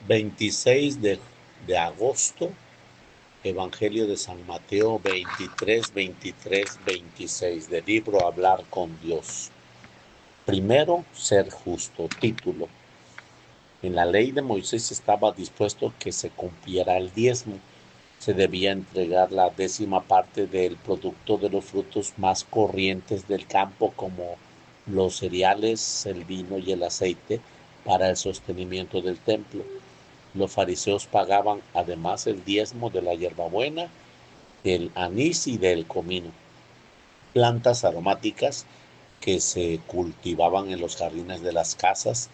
26 de agosto, Evangelio de San Mateo 23, 23, 26, del libro Hablar con Dios. Primero, ser justo. Título. En la ley de Moisés estaba dispuesto que se cumpliera el diezmo. Se debía entregar la 10ª parte del producto de los frutos más corrientes del campo, como los cereales, el vino y el aceite, para el sostenimiento del templo. Los fariseos pagaban además el diezmo de la hierbabuena, del anís y del comino, plantas aromáticas que se cultivaban en los jardines de las casas,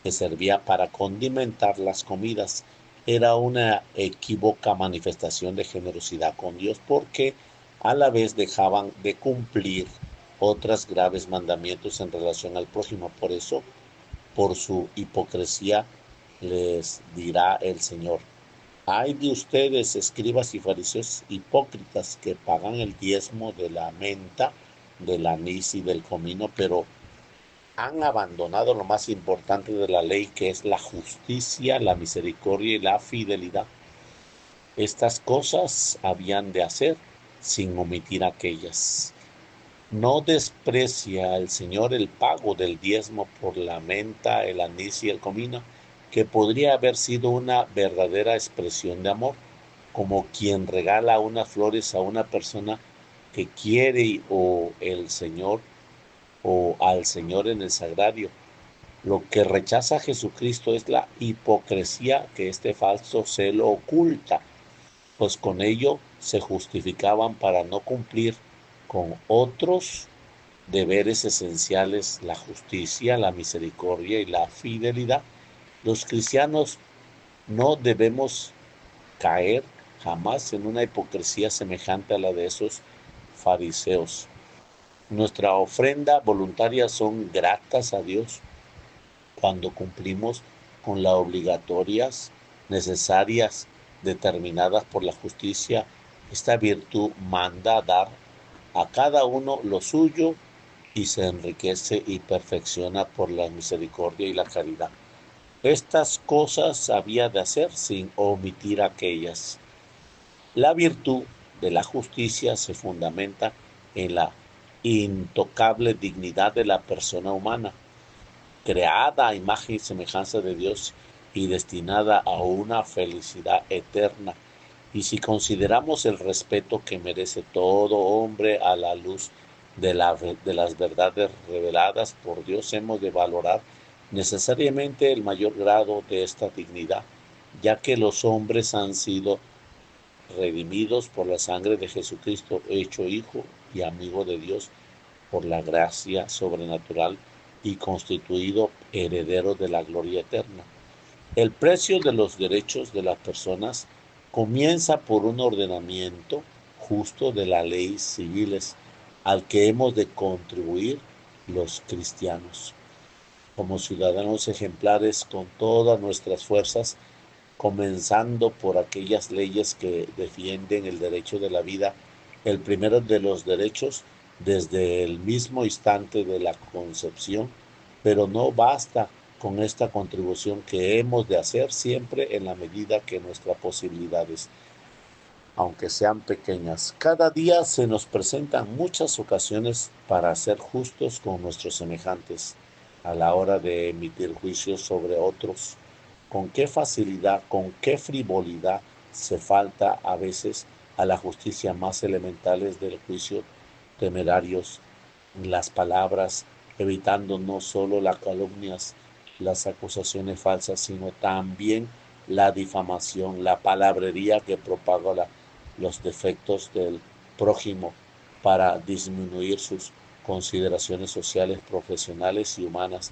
que servía para condimentar las comidas. Era una equívoca manifestación de generosidad con Dios, porque a la vez dejaban de cumplir otros graves mandamientos en relación al prójimo. Por eso, por su hipocresía, les dirá el Señor: ay de ustedes, escribas y fariseos hipócritas, que pagan el diezmo de la menta, del anís y del comino, pero han abandonado lo más importante de la ley, que es la justicia, la misericordia y la fidelidad. Estas cosas habían de hacer sin omitir aquellas. No desprecia el Señor el pago del diezmo por la menta, el anís y el comino, que podría haber sido una verdadera expresión de amor, como quien regala unas flores a una persona que quiere o al Señor en el sagrario. Lo que rechaza a Jesucristo es la hipocresía que este falso celo oculta, pues con ello se justificaban para no cumplir con otros deberes esenciales: la justicia, la misericordia y la fidelidad. Los cristianos no debemos caer jamás en una hipocresía semejante a la de esos fariseos. Nuestra ofrenda voluntaria son gratas a Dios cuando cumplimos con las obligatorias necesarias determinadas por la justicia. Esta virtud manda dar a cada uno lo suyo y se enriquece y perfecciona por la misericordia y la caridad. Estas cosas había de hacer sin omitir aquellas. La virtud de la justicia se fundamenta en la intocable dignidad de la persona humana, creada a imagen y semejanza de Dios y destinada a una felicidad eterna. Y si consideramos el respeto que merece todo hombre a la luz de las verdades reveladas por Dios, hemos de valorar necesariamente el mayor grado de esta dignidad, ya que los hombres han sido redimidos por la sangre de Jesucristo, hecho hijo y amigo de Dios por la gracia sobrenatural y constituido heredero de la gloria eterna. El precio de los derechos de las personas comienza por un ordenamiento justo de las leyes civiles, al que hemos de contribuir los cristianos. Como ciudadanos ejemplares, con todas nuestras fuerzas, comenzando por aquellas leyes que defienden el derecho de la vida, el primero de los derechos desde el mismo instante de la concepción. Pero no basta con esta contribución, que hemos de hacer siempre en la medida que nuestras posibilidades, aunque sean pequeñas. Cada día se nos presentan muchas ocasiones para ser justos con nuestros semejantes a la hora de emitir juicios sobre otros. Con qué facilidad, con qué frivolidad se falta a veces a la justicia más elementales del juicio, temerarios en las palabras, evitando no solo las calumnias, las acusaciones falsas, sino también la difamación, la palabrería que propaga los defectos del prójimo para disminuir sus consideraciones sociales, profesionales y humanas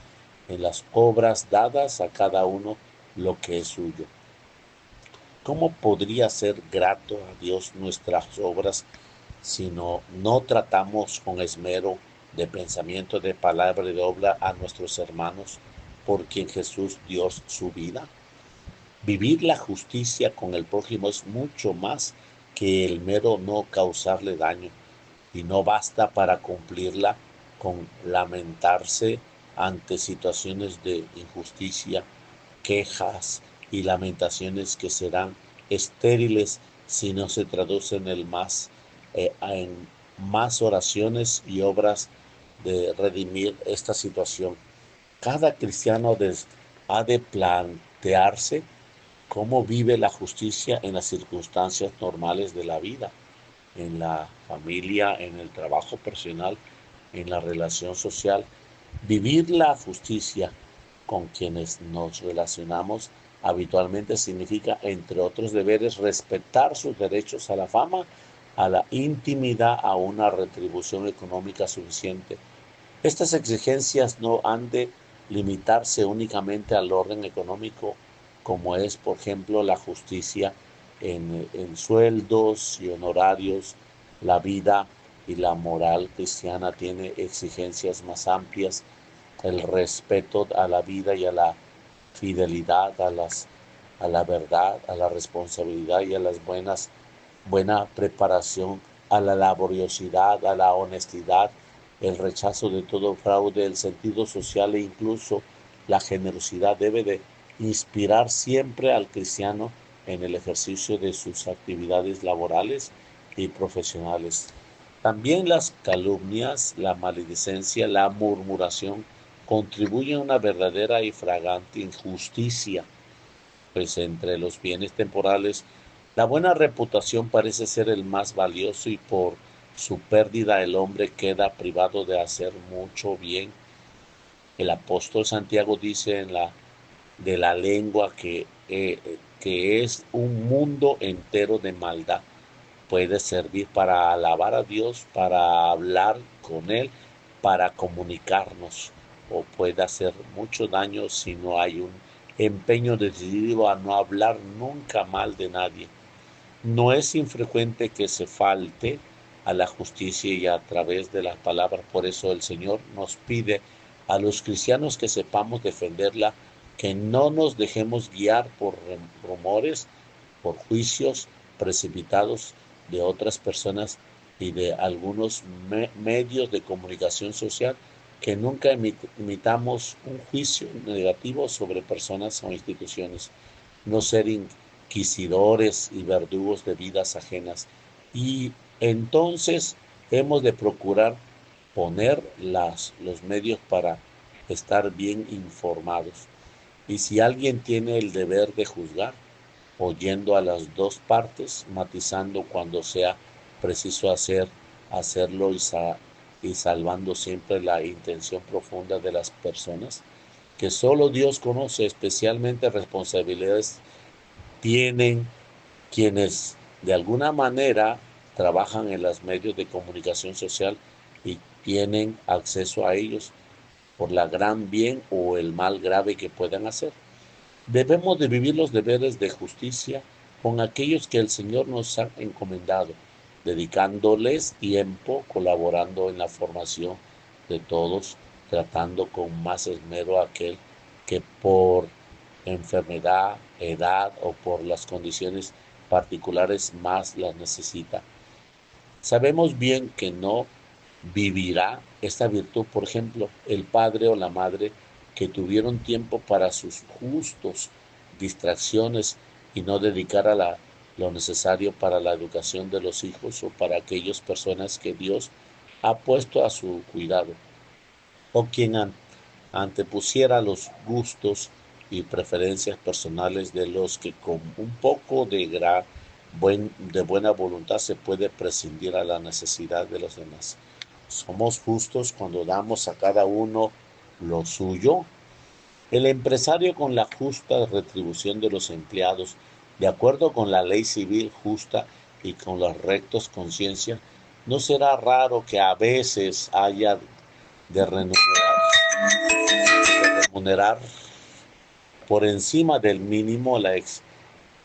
en las obras dadas a cada uno lo que es suyo. ¿Cómo podría ser grato a Dios nuestras obras si no tratamos con esmero de pensamiento, de palabra y de obra a nuestros hermanos por quien Jesús dio su vida? Vivir la justicia con el prójimo es mucho más que el mero no causarle daño, y no basta para cumplirla con lamentarse ante situaciones de injusticia, quejas y lamentaciones que serán estériles si no se traducen en más oraciones y obras de redimir esta situación. Cada cristiano ha de plantearse cómo vive la justicia en las circunstancias normales de la vida, en la familia, en el trabajo personal, en la relación social. Vivir la justicia con quienes nos relacionamos habitualmente significa, entre otros deberes, respetar sus derechos a la fama, a la intimidad, a una retribución económica suficiente. Estas exigencias no han de limitarse únicamente al orden económico, como es, por ejemplo, la justicia en sueldos y honorarios. La vida y la moral cristiana tiene exigencias más amplias: el respeto a la vida y a la fidelidad a la verdad, a la responsabilidad y a las buena preparación, a la laboriosidad, a la honestidad, el rechazo de todo fraude, el sentido social e incluso la generosidad debe de inspirar siempre al cristiano en el ejercicio de sus actividades laborales y profesionales. También las calumnias, la maledicencia, la murmuración contribuyen a una verdadera y fragante injusticia, pues entre los bienes temporales, la buena reputación parece ser el más valioso, y por su pérdida el hombre queda privado de hacer mucho bien. El apóstol Santiago dice de la lengua que es un mundo entero de maldad. Puede servir para alabar a Dios, para hablar con Él, para comunicarnos, o puede hacer mucho daño si no hay un empeño decidido a no hablar nunca mal de nadie. No es infrecuente que se falte a la justicia y a través de las palabras. Por eso el Señor nos pide a los cristianos que sepamos defenderla, que no nos dejemos guiar por rumores, por juicios precipitados de otras personas y de algunos medios de comunicación social, que nunca emitamos un juicio negativo sobre personas o instituciones. No ser inquisidores y verdugos de vidas ajenas. Y entonces hemos de procurar poner los medios para estar bien informados. Y si alguien tiene el deber de juzgar, oyendo a las dos partes, matizando cuando sea preciso hacerlo y salvando siempre la intención profunda de las personas, que solo Dios conoce. Especialmente responsabilidades tienen quienes de alguna manera trabajan en los medios de comunicación social y tienen acceso a ellos, por la gran bien o el mal grave que puedan hacer. Debemos de vivir los deberes de justicia con aquellos que el Señor nos ha encomendado, dedicándoles tiempo, colaborando en la formación de todos, tratando con más esmero a aquel que por enfermedad, edad o por las condiciones particulares más las necesita. Sabemos bien que no vivirá esta virtud, por ejemplo, el padre o la madre que tuvieron tiempo para sus justos distracciones y no dedicar lo necesario para la educación de los hijos o para aquellas personas que Dios ha puesto a su cuidado, o quien antepusiera los gustos y preferencias personales de los que con un poco de buena voluntad se puede prescindir a la necesidad de los demás. Somos justos cuando damos a cada uno lo suyo. El empresario, con la justa retribución de los empleados, de acuerdo con la ley civil justa y con las rectas conciencias, no será raro que a veces haya de remunerar por encima del mínimo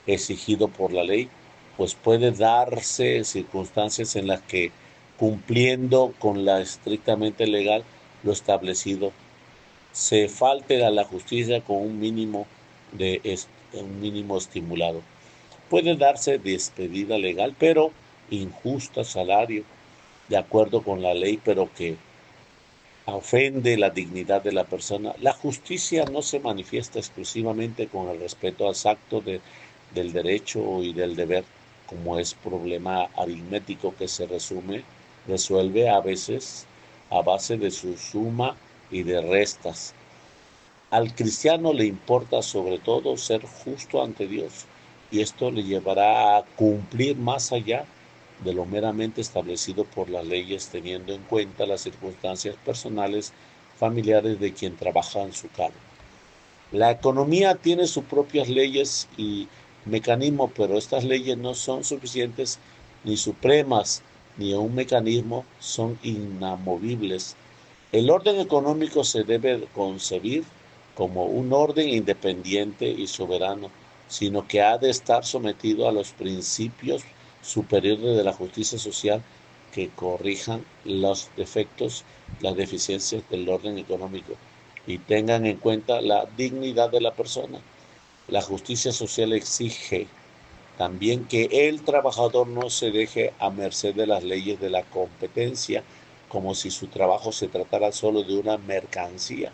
exigido por la ley, pues puede darse circunstancias en las que, cumpliendo con la estrictamente legal lo establecido, se falte a la justicia con un mínimo estimulado. Puede darse despedida legal, pero injusto salario, de acuerdo con la ley, pero que ofende la dignidad de la persona. La justicia no se manifiesta exclusivamente con el respeto exacto del derecho y del deber, como es problema aritmético que resuelve a veces a base de su suma y de restas. Al cristiano le importa sobre todo ser justo ante Dios, y esto le llevará a cumplir más allá de lo meramente establecido por las leyes, teniendo en cuenta las circunstancias personales, familiares de quien trabaja en su cargo. La economía tiene sus propias leyes y mecanismos, pero estas leyes no son suficientes ni supremas, ni un mecanismo, son inamovibles. El orden económico se debe concebir como un orden independiente y soberano, sino que ha de estar sometido a los principios superiores de la justicia social que corrijan los defectos, las deficiencias del orden económico y tengan en cuenta la dignidad de la persona. La justicia social exige también que el trabajador no se deje a merced de las leyes de la competencia, como si su trabajo se tratara solo de una mercancía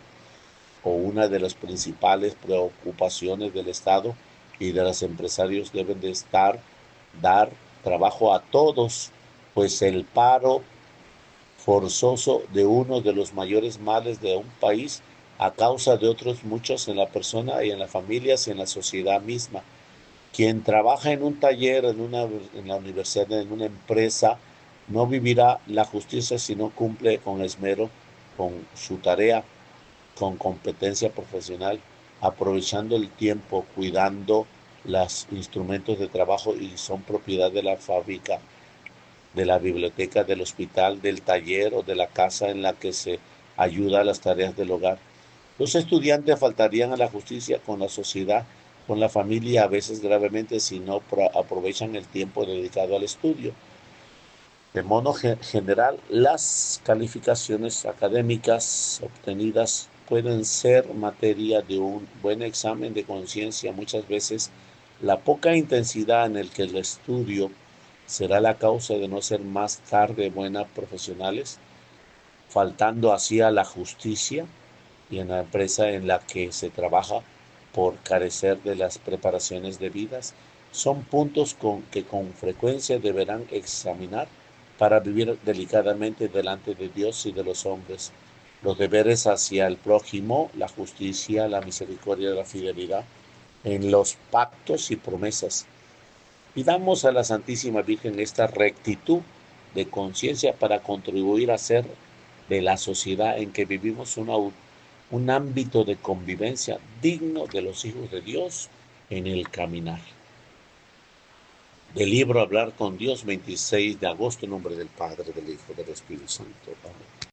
o una de las principales preocupaciones del Estado y de los empresarios deben de dar trabajo a todos, pues el paro forzoso de uno de los mayores males de un país a causa de otros muchos en la persona y en las familias y en la sociedad misma. Quien trabaja en un taller, en la universidad, en una empresa, no vivirá la justicia si no cumple con esmero con su tarea, con competencia profesional, aprovechando el tiempo, cuidando los instrumentos de trabajo y son propiedad de la fábrica, de la biblioteca, del hospital, del taller o de la casa en la que se ayuda a las tareas del hogar. Los estudiantes faltarían a la justicia con la sociedad, con la familia, a veces gravemente si no aprovechan el tiempo dedicado al estudio. De modo general, las calificaciones académicas obtenidas pueden ser materia de un buen examen de conciencia. Muchas veces la poca intensidad en el que el estudio será la causa de no ser más tarde buenas profesionales, faltando así a la justicia y en la empresa en la que se trabaja por carecer de las preparaciones debidas, son puntos que con frecuencia deberán examinar para vivir delicadamente delante de Dios y de los hombres. Los deberes hacia el prójimo, la justicia, la misericordia y la fidelidad en los pactos y promesas. Pidamos a la Santísima Virgen esta rectitud de conciencia para contribuir a hacer de la sociedad en que vivimos un ámbito de convivencia digno de los hijos de Dios en el caminar. Del libro Hablar con Dios, 26 de agosto, en nombre del Padre, del Hijo, del Espíritu Santo. Amén.